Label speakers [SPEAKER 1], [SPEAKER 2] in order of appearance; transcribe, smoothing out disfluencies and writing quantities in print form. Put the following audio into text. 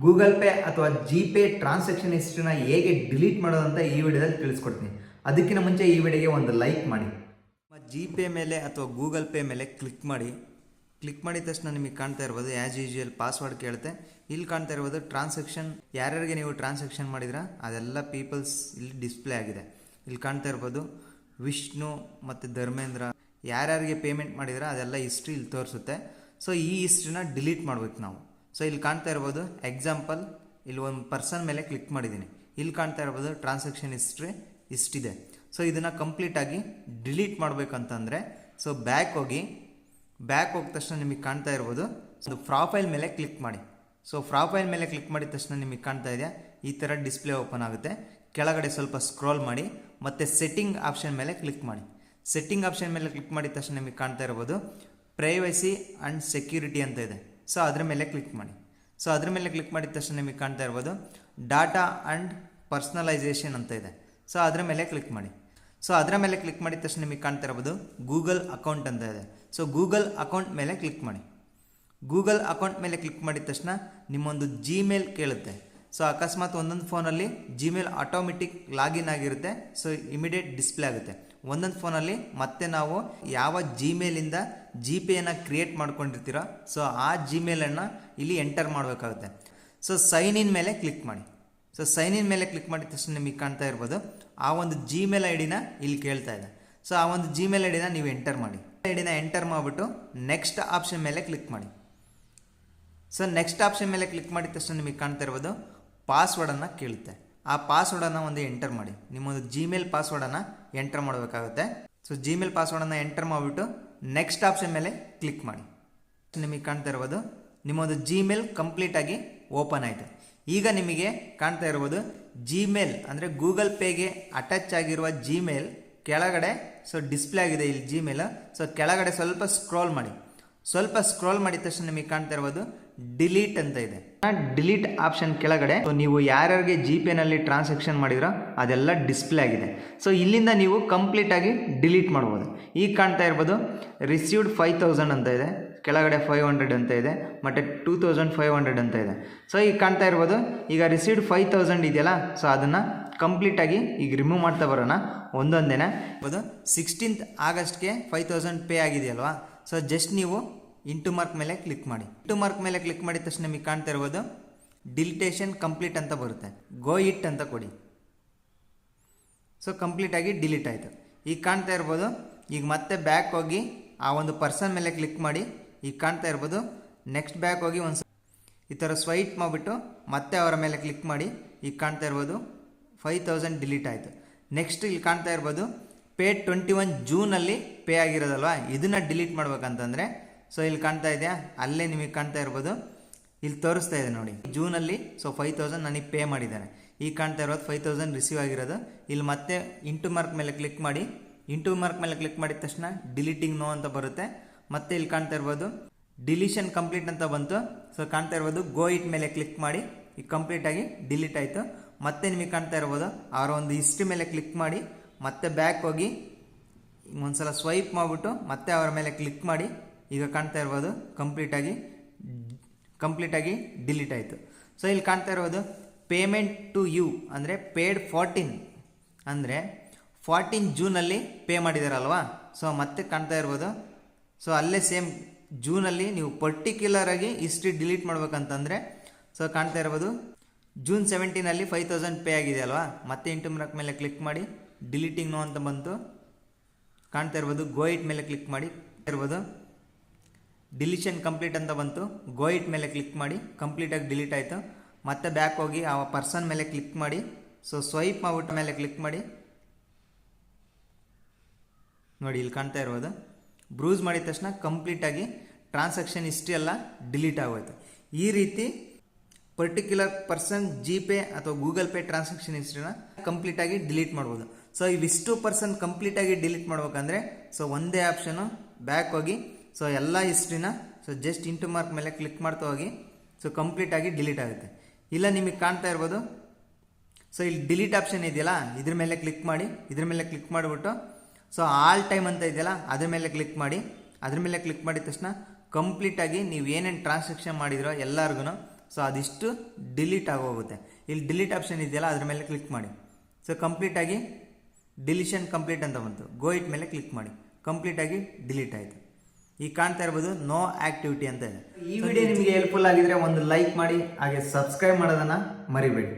[SPEAKER 1] Google pay ಅಥವಾ G pay transaction ಹಿಸ್ಟ್ರಿನ ಹೇಗೆ delete ಮಾಡೋದಂತ ಈ ವಿಡಿಯೋದಲ್ಲಿ ತಿಳಿಸ್ಕೊಡ್ತೀನಿ. ಅದಕ್ಕಿಂತ ಮುಂಚೆ ಈ ವಿಡಿಯೋಗೆ ಒಂದು ಲೈಕ್ ಮಾಡಿ. ಜಿ ಪೇ ಮೇಲೆ ಅಥವಾ ಗೂಗಲ್ ಪೇ ಮೇಲೆ ಕ್ಲಿಕ್ ಮಾಡಿದ ತಕ್ಷಣ ನಿಮಗೆ ಕಾಣ್ತಾ ಇರ್ಬೋದು ಆ್ಯಸ್ ಯೂಶುವಲ್ ಪಾಸ್ವರ್ಡ್ ಕೇಳುತ್ತೆ. ಇಲ್ಲಿ ಕಾಣ್ತಾ ಇರ್ಬೋದು ಟ್ರಾನ್ಸಾಕ್ಷನ್, ಯಾರ್ಯಾರಿಗೆ ನೀವು ಟ್ರಾನ್ಸಾಕ್ಷನ್ ಮಾಡಿದ್ರಾ ಅದೆಲ್ಲ ಪೀಪಲ್ಸ್ ಇಲ್ಲಿ ಡಿಸ್ಪ್ಲೇ ಆಗಿದೆ. ಇಲ್ಲಿ ಕಾಣ್ತಾ ಇರ್ಬೋದು ವಿಷ್ಣು ಮತ್ತು ಧರ್ಮೇಂದ್ರ, ಯಾರ್ಯಾರಿಗೆ ಪೇಮೆಂಟ್ ಮಾಡಿದ್ರಾ ಅದೆಲ್ಲ ಹಿಸ್ಟ್ರಿ ಇಲ್ಲಿ ತೋರಿಸುತ್ತೆ. ಸೊ ಈ ಹಿಸ್ಟ್ರಿನ ಡಿಲೀಟ್ ಮಾಡ್ಬೇಕು ನಾವು. ಸೊ ಇಲ್ಲಿ ಕಾಣ್ತಾ ಇರ್ಬೋದು ಎಕ್ಸಾಂಪಲ್, ಇಲ್ಲಿ ಒಂದು ಪರ್ಸನ್ ಮೇಲೆ ಕ್ಲಿಕ್ ಮಾಡಿದ್ದೀನಿ. ಇಲ್ಲಿ ಕಾಣ್ತಾ ಇರ್ಬೋದು ಟ್ರಾನ್ಸಾಕ್ಷನ್ ಹಿಸ್ಟ್ರಿ ಇಷ್ಟಿದೆ. ಸೊ ಇದನ್ನು ಕಂಪ್ಲೀಟಾಗಿ ಡಿಲೀಟ್ ಮಾಡಬೇಕಂತಂದರೆ ಸೊ ಬ್ಯಾಕ್ ಹೋಗಿ ತಕ್ಷಣ ನಿಮಗೆ ಕಾಣ್ತಾ ಇರ್ಬೋದು ಒಂದು ಪ್ರೊಫೈಲ್ ಮೇಲೆ ಕ್ಲಿಕ್ ಮಾಡಿ. ಸೊ ಪ್ರೊಫೈಲ್ ಮೇಲೆ ಕ್ಲಿಕ್ ಮಾಡಿದ ತಕ್ಷಣ ನಿಮಗೆ ಕಾಣ್ತಾ ಇದೆ ಈ ಥರ ಡಿಸ್ಪ್ಲೇ ಓಪನ್ ಆಗುತ್ತೆ. ಕೆಳಗಡೆ ಸ್ವಲ್ಪ ಸ್ಕ್ರೋಲ್ ಮಾಡಿ ಮತ್ತು ಸೆಟ್ಟಿಂಗ್ ಆಪ್ಷನ್ ಮೇಲೆ ಕ್ಲಿಕ್ ಮಾಡಿ. ಸೆಟ್ಟಿಂಗ್ ಆಪ್ಷನ್ ಮೇಲೆ ಕ್ಲಿಕ್ ಮಾಡಿದ ತಕ್ಷಣ ನಿಮಗೆ ಕಾಣ್ತಾ ಇರ್ಬೋದು ಪ್ರೈವಸಿ ಆ್ಯಂಡ್ ಸೆಕ್ಯೂರಿಟಿ ಅಂತ ಇದೆ. ಸೊ ಅದರ ಮೇಲೆ ಕ್ಲಿಕ್ ಮಾಡಿ. ಸೊ ಅದ್ರ ಮೇಲೆ ಕ್ಲಿಕ್ ಮಾಡಿದ ತಕ್ಷಣ ನಿಮಗೆ ಕಾಣ್ತಾ ಇರ್ಬೋದು ಡಾಟಾ ಆ್ಯಂಡ್ ಪರ್ಸ್ನಲೈಸೇಷನ್ ಅಂತ ಇದೆ. ಸೊ ಅದರ ಮೇಲೆ ಕ್ಲಿಕ್ ಮಾಡಿ. ಸೊ ಅದರ ಮೇಲೆ ಕ್ಲಿಕ್ ಮಾಡಿದ ತಕ್ಷಣ ನಿಮಗೆ ಕಾಣ್ತಾ ಇರ್ಬೋದು ಗೂಗಲ್ ಅಕೌಂಟ್ ಅಂತ ಇದೆ. ಸೊ ಗೂಗಲ್ ಅಕೌಂಟ್ ಮೇಲೆ ಕ್ಲಿಕ್ ಮಾಡಿ. ಗೂಗಲ್ ಅಕೌಂಟ್ ಮೇಲೆ ಕ್ಲಿಕ್ ಮಾಡಿದ ತಕ್ಷಣ ನಿಮ್ಮೊಂದು ಜಿಮೇಲ್ ಕೇಳುತ್ತೆ. ಸೊ ಅಕಸ್ಮಾತ್ ಒಂದೊಂದು ಫೋನಲ್ಲಿ ಜಿಮೇಲ್ ಆಟೋಮೆಟಿಕ್ ಲಾಗಿನ್ ಆಗಿರುತ್ತೆ. ಸೊ ಇಮಿಡಿಯೇಟ್ ಡಿಸ್ಪ್ಲೇ ಆಗುತ್ತೆ. ಒಂದೊಂದು ಫೋನಲ್ಲಿ ಮತ್ತೆ ನಾವು ಯಾವ ಜಿಮೇಲಿಂದ ಜಿ ಪೇಯನ್ನು ಕ್ರಿಯೇಟ್ ಮಾಡ್ಕೊಂಡಿರ್ತೀರೋ ಸೊ ಆ ಜಿಮೇಲನ್ನು ಇಲ್ಲಿ ಎಂಟರ್ ಮಾಡಬೇಕಾಗುತ್ತೆ. ಸೊ ಸೈನ್ ಇನ್ ಮೇಲೆ ಕ್ಲಿಕ್ ಮಾಡಿ. ಸೊ ಸೈನ್ ಇನ್ ಮೇಲೆ ಕ್ಲಿಕ್ ಮಾಡಿದ ತಕ್ಷಣ ನಿಮಗೆ ಕಾಣ್ತಾ ಇರ್ಬೋದು ಆ ಒಂದು ಜಿಮೇಲ್ ಐ ಡಿನ ಇಲ್ಲಿ ಕೇಳ್ತಾ ಇದೆ. ಸೊ ಆ ಒಂದು ಜಿಮೇಲ್ ಐ ಡಿನ ನೀವು ಎಂಟರ್ ಮಾಡಿ. ಐ ಡಿನ ಎಂಟರ್ ಮಾಡಿಬಿಟ್ಟು ನೆಕ್ಸ್ಟ್ ಆಪ್ಷನ್ ಮೇಲೆ ಕ್ಲಿಕ್ ಮಾಡಿ. ಸೊ ನೆಕ್ಸ್ಟ್ ಆಪ್ಷನ್ ಮೇಲೆ ಕ್ಲಿಕ್ ಮಾಡಿದ ತಕ್ಷಣ ನಿಮಗೆ ಕಾಣ್ತಾ ಇರ್ಬೋದು ಪಾಸ್ವರ್ಡನ್ನು ಕೇಳುತ್ತೆ. ಆ ಪಾಸ್ವರ್ಡನ್ನು ಒಂದು ಎಂಟರ್ ಮಾಡಿ. ನಿಮ್ಮೊಂದು ಜಿಮೇಲ್ ಪಾಸ್ವರ್ಡನ್ನು ಎಂಟರ್ ಮಾಡಬೇಕಾಗುತ್ತೆ. ಸೊ ಜಿಮೇಲ್ ಪಾಸ್ವರ್ಡನ್ನು ಎಂಟರ್ ಮಾಡಿಬಿಟ್ಟು ನೆಕ್ಸ್ಟ್ ಆಪ್ಷನ್ ಮೇಲೆ ಕ್ಲಿಕ್ ಮಾಡಿ. ನಿಮಗೆ ಕಾಣ್ತಾ ಇರ್ಬೋದು ನಿಮ್ಮೊಂದು ಜಿಮೇಲ್ ಕಂಪ್ಲೀಟಾಗಿ ಓಪನ್ ಆಯಿತು. ಈಗ ನಿಮಗೆ ಕಾಣ್ತಾ ಇರ್ಬೋದು ಜಿಮೇಲ್ ಅಂದರೆ ಗೂಗಲ್ ಪೇಗೆ ಅಟ್ಯಾಚ್ ಆಗಿರುವ ಜಿಮೇಲ್ ಕೆಳಗಡೆ ಸೊ ಡಿಸ್ಪ್ಲೇ ಆಗಿದೆ ಇಲ್ಲಿ ಜಿಮೇಲ್. ಸೊ ಕೆಳಗಡೆ ಸ್ವಲ್ಪ ಸ್ಕ್ರೋಲ್ ಮಾಡಿ. ಸ್ವಲ್ಪ ಸ್ಕ್ರೋಲ್ ಮಾಡಿದ ತಕ್ಷಣ ನಿಮಗೆ ಕಾಣ್ತಾ ಇರ್ಬೋದು ಡಿಲೀಟ್ ಅಂತ ಇದೆ. ಡಿಲೀಟ್ ಆಪ್ಷನ್ ಕೆಳಗಡೆ ಸೊ ನೀವು ಯಾರ್ಯಾರಿಗೆ ಜಿ ಪೇನಲ್ಲಿ ಟ್ರಾನ್ಸಾಕ್ಷನ್ ಮಾಡಿದ್ರೋ ಅದೆಲ್ಲ ಡಿಸ್ಪ್ಲೇ ಆಗಿದೆ. ಸೊ ಇಲ್ಲಿಂದ ನೀವು ಕಂಪ್ಲೀಟಾಗಿ ಡಿಲೀಟ್ ಮಾಡ್ಬೋದು. ಈಗ ಕಾಣ್ತಾ ಇರ್ಬೋದು ರಿಸೀವ್ಡ್ 5000 ಅಂತ ಇದೆ, ಕೆಳಗಡೆ 500 ಅಂತ ಇದೆ, ಮತ್ತು 2500 ಅಂತ ಇದೆ. ಸೊ ಈಗ ಕಾಣ್ತಾ ಇರ್ಬೋದು ಈಗ ರಿಸೀವ್ಡ್ 5000 ಇದೆಯಲ್ಲ ಸೊ ಅದನ್ನು ಕಂಪ್ಲೀಟಾಗಿ ಈಗ ರಿಮೂವ್ ಮಾಡ್ತಾ ಬರೋಣ ಒಂದೊಂದೇನೆ. 16th ಆಗಸ್ಟ್ಗೆ 5000 ಪೇ ಆಗಿದೆಯಲ್ವಾ. ಸೊ ಜಸ್ಟ್ ನೀವು ಇಂಟು ಮಾರ್ಕ್ ಮೇಲೆ ಕ್ಲಿಕ್ ಮಾಡಿ. ಇಂಟು ಮಾರ್ಕ್ ಮೇಲೆ ಕ್ಲಿಕ್ ಮಾಡಿದ ತಕ್ಷಣ ನಿಮಗೆ ಕಾಣ್ತಾ ಇರ್ಬೋದು ಡಿಲಿಟೇಷನ್ ಕಂಪ್ಲೀಟ್ ಅಂತ ಬರುತ್ತೆ. ಗೋ ಇಟ್ ಅಂತ ಕೊಡಿ. ಸೊ ಕಂಪ್ಲೀಟಾಗಿ ಡಿಲೀಟ್ ಆಯಿತು. ಈಗ ಕಾಣ್ತಾ ಇರ್ಬೋದು ಈಗ ಮತ್ತೆ ಬ್ಯಾಕ್ ಹೋಗಿ ಆ ಒಂದು ಪರ್ಸನ್ ಮೇಲೆ ಕ್ಲಿಕ್ ಮಾಡಿ. ಈಗ ಕಾಣ್ತಾ ಇರ್ಬೋದು ನೆಕ್ಸ್ಟ್ ಬ್ಯಾಕ್ ಹೋಗಿ ಒಂದು ಈ ಥರ ಸ್ವೈಪ್ ಮಾಡಿಬಿಟ್ಟು ಮತ್ತೆ ಅವರ ಮೇಲೆ ಕ್ಲಿಕ್ ಮಾಡಿ. ಈಗ ಕಾಣ್ತಾ ಇರ್ಬೋದು 5000 ಡಿಲೀಟ್ ಆಯಿತು. ನೆಕ್ಸ್ಟ್ ಇಲ್ಲಿ ಕಾಣ್ತಾ ಇರ್ಬೋದು ಪೇ 21 ಜೂನಲ್ಲಿ ಪೇ ಆಗಿರೋದಲ್ವಾ, ಇದನ್ನು ಡಿಲೀಟ್ ಮಾಡ್ಬೇಕಂತಂದರೆ ಸೊ ಇಲ್ಲಿ ಕಾಣ್ತಾ ಇದೆಯಾ ಅಲ್ಲೇ ನಿಮಗೆ ಕಾಣ್ತಾ ಇರ್ಬೋದು ಇಲ್ಲಿ ತೋರಿಸ್ತಾ ಇದೆ ನೋಡಿ ಜೂನಲ್ಲಿ. ಸೊ 5000 ನನಗೆ ಪೇ ಮಾಡಿದ್ದಾನೆ. ಈಗ ಕಾಣ್ತಾ ಇರೋದು 5000 ರಿಸೀವ್ ಆಗಿರೋದು. ಇಲ್ಲಿ ಮತ್ತೆ ಇಂಟು ಮಾರ್ಕ್ ಮೇಲೆ ಕ್ಲಿಕ್ ಮಾಡಿ. ಇಂಟು ಮಾರ್ಕ್ ಮೇಲೆ ಕ್ಲಿಕ್ ಮಾಡಿದ ತಕ್ಷಣ ಡಿಲೀಟಿಂಗ್ ನೋ ಅಂತ ಬರುತ್ತೆ. ಮತ್ತೆ ಇಲ್ಲಿ ಕಾಣ್ತಾ ಇರ್ಬೋದು ಡಿಲೀಷನ್ ಕಂಪ್ಲೀಟ್ ಅಂತ ಬಂತು. ಸೊ ಕಾಣ್ತಾ ಇರ್ಬೋದು ಗೋ ಇಟ್ ಮೇಲೆ ಕ್ಲಿಕ್ ಮಾಡಿ. ಈಗ ಕಂಪ್ಲೀಟಾಗಿ ಡಿಲೀಟ್ ಆಯಿತು. ಮತ್ತೆ ನಿಮಗೆ ಕಾಣ್ತಾ ಇರ್ಬೋದು ಅವರ ಒಂದು ಹಿಸ್ಟ್ರಿ ಮೇಲೆ ಕ್ಲಿಕ್ ಮಾಡಿ ಮತ್ತೆ ಬ್ಯಾಕ್ ಹೋಗಿ ಒಂದ್ಸಲ ಸ್ವೈಪ್ ಮಾಡಿಬಿಟ್ಟು ಮತ್ತೆ ಅವರ ಮೇಲೆ ಕ್ಲಿಕ್ ಮಾಡಿ. ಈಗ ಕಾಣ್ತಾ ಇರ್ಬೋದು ಕಂಪ್ಲೀಟಾಗಿ ಡಿಲೀಟ್ ಆಯಿತು. ಸೊ ಇಲ್ಲಿ ಕಾಣ್ತಾ ಇರ್ಬೋದು ಪೇಮೆಂಟ್ ಟು ಯು ಅಂದರೆ ಪೇಡ್ 14 ಅಂದರೆ 14 ಜೂನಲ್ಲಿ ಪೇ ಮಾಡಿದಾರಲ್ವಾ. ಸೊ ಮತ್ತೆ ಕಾಣ್ತಾ ಇರ್ಬೋದು ಸೊ ಅಲ್ಲೇ ಸೇಮ್ ಜೂನಲ್ಲಿ ನೀವು ಪರ್ಟಿಕ್ಯುಲರಾಗಿ ಹಿಸ್ಟ್ರಿ ಡಿಲೀಟ್ ಮಾಡ್ಬೇಕಂತಂದರೆ ಸೊ ಕಾಣ್ತಾ ಇರ್ಬೋದು ಜೂನ್ 17 5000 ಪೇ ಆಗಿದೆ ಅಲ್ವಾ. ಮತ್ತೆ ಇಂಟು ಮಾರ್ಕ್ ಮೇಲೆ ಕ್ಲಿಕ್ ಮಾಡಿ ಡಿಲೀಟಿಂಗ್ ನೋ ಅಂತ ಬಂತು. ಕಾಣ್ತಾ ಇರ್ಬೋದು ಗೋ ಇಟ್ ಮೇಲೆ ಕ್ಲಿಕ್ ಮಾಡಿ. ಇರ್ಬೋದು ಡಿಲೀಷನ್ ಕಂಪ್ಲೀಟ್ ಅಂತ ಬಂತು. ಗೋ ಇಟ್ ಮೇಲೆ ಕ್ಲಿಕ್ ಮಾಡಿ ಕಂಪ್ಲೀಟಾಗಿ ಡಿಲೀಟ್ ಆಯಿತು. ಮತ್ತೆ ಬ್ಯಾಕ್ ಹೋಗಿ ಆ ಪರ್ಸನ್ ಮೇಲೆ ಕ್ಲಿಕ್ ಮಾಡಿ. ಸೊ ಸ್ವೈಪ್ ಮಾಡ್ಬಿಟ್ಟು ಮೇಲೆ ಕ್ಲಿಕ್ ಮಾಡಿ ನೋಡಿ ಇಲ್ಲಿ ಕಾಣ್ತಾ ಇರ್ಬೋದು ಬ್ರೂಸ್ ಮಾಡಿದ ತಕ್ಷಣ ಕಂಪ್ಲೀಟಾಗಿ ಟ್ರಾನ್ಸಾಕ್ಷನ್ ಹಿಸ್ಟ್ರಿ ಎಲ್ಲ ಡಿಲೀಟ್ ಆಗೋಯ್ತು. ಈ ರೀತಿ ಪರ್ಟಿಕ್ಯುಲರ್ ಪರ್ಸನ್ ಜಿ ಪೇ ಅಥವಾ ಗೂಗಲ್ ಪೇ ಟ್ರಾನ್ಸಾಕ್ಷನ್ ಹಿಸ್ಟ್ರಿನ ಕಂಪ್ಲೀಟಾಗಿ ಡಿಲೀಟ್ ಮಾಡ್ಬೋದು. ಸೊ ಇವಿಷ್ಟು ಪರ್ಸನ್ ಕಂಪ್ಲೀಟಾಗಿ ಡಿಲೀಟ್ ಮಾಡ್ಬೇಕಂದ್ರೆ ಸೊ ಒಂದೇ ಆಪ್ಷನು ಬ್ಯಾಕ್ ಹೋಗಿ ಸೊ ಎಲ್ಲ ಹಿಸ್ಟ್ರಿನ ಸೊ ಜಸ್ಟ್ ಇಂಟು ಮಾರ್ಕ್ ಮೇಲೆ ಕ್ಲಿಕ್ ಮಾಡ್ತಾ ಹೋಗಿ ಸೊ ಕಂಪ್ಲೀಟಾಗಿ ಡಿಲೀಟ್ ಆಗುತ್ತೆ. ಇಲ್ಲ ನಿಮಗೆ ಕಾಣ್ತಾ ಇರ್ಬೋದು ಸೊ ಇಲ್ಲಿ ಡಿಲೀಟ್ ಆಪ್ಷನ್ ಇದೆಯಲ್ಲ ಇದ್ರ ಮೇಲೆ ಕ್ಲಿಕ್ ಮಾಡಿ. ಇದ್ರ ಮೇಲೆ ಕ್ಲಿಕ್ ಮಾಡಿಬಿಟ್ಟು ಸೊ ಆಲ್ ಟೈಮ್ ಅಂತ ಇದೆಯಲ್ಲ ಅದ್ರ ಮೇಲೆ ಕ್ಲಿಕ್ ಮಾಡಿ. ಅದ್ರ ಮೇಲೆ ಕ್ಲಿಕ್ ಮಾಡಿದ ತಕ್ಷಣ ಕಂಪ್ಲೀಟಾಗಿ ನೀವು ಏನೇನು ಟ್ರಾನ್ಸಾಕ್ಷನ್ ಮಾಡಿದ್ರೋ ಎಲ್ಲರಿಗೂ ಸೊ ಅದಿಷ್ಟು ಡಿಲೀಟ್ ಆಗೋಗುತ್ತೆ. ಇಲ್ಲಿ ಡಿಲೀಟ್ ಆಪ್ಷನ್ ಇದೆಯಲ್ಲ ಅದ್ರ ಮೇಲೆ ಕ್ಲಿಕ್ ಮಾಡಿ. ಸೊ ಕಂಪ್ಲೀಟಾಗಿ ಡಿಲಿಷನ್ ಕಂಪ್ಲೀಟ್ ಅಂತ ಬಂತು. ಗೋ ಇಟ್ ಮೇಲೆ ಕ್ಲಿಕ್ ಮಾಡಿ, ಕಂಪ್ಲೀಟಾಗಿ ಡಿಲೀಟ್ ಆಯಿತು. ಈಗ ಕಾಣ್ತಾ ಇರ್ಬೋದು ನೋ ಆ್ಯಕ್ಟಿವಿಟಿ ಅಂತ ಇದೆ. ಈ ವಿಡಿಯೋ ನಿಮಗೆ ಹೆಲ್ಪ್ಫುಲ್ ಆಗಿದ್ರೆ ಒಂದು ಲೈಕ್ ಮಾಡಿ, ಹಾಗೆ ಸಬ್ಸ್ಕ್ರೈಬ್ ಮಾಡೋದನ್ನು ಮರಿಬೇಡಿ.